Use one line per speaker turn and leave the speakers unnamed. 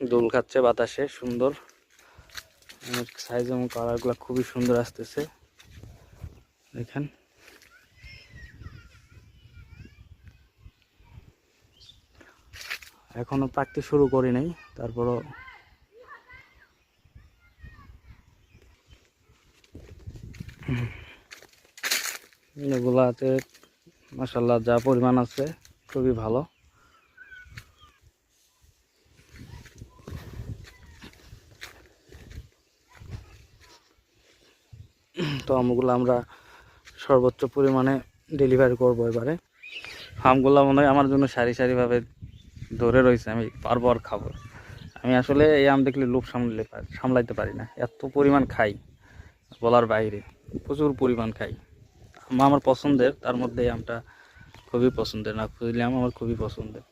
দোল খাচ্ছে বাতাসে, সুন্দর সাইজ এবং কালারগুলো খুবই সুন্দর আসতেছে। দেখেন এখনো পাকতে শুরু করি নাই, তারপরও এগুলাতে মাশাআল্লাহ যা পরিমাণ আছে খুবই ভালো। তো আমগুলো আমরা সর্বোচ্চ পরিমাণে ডেলিভারি করবো এবারে। আমগুলো মনে হয় আমার জন্য সারি সারিভাবে ধরে রয়েছে, আমি বারবার খাবো। আমি আসলে এই আম দেখলে লোভ সামলাইতে পারি না, এত পরিমাণ খাই বলার বাইরে, প্রচুর পরিমাণ খাই। আম আমার পছন্দের, তার মধ্যে এই আমটা খুবই পছন্দের, না খুঁজলে আম আমার খুবই পছন্দের।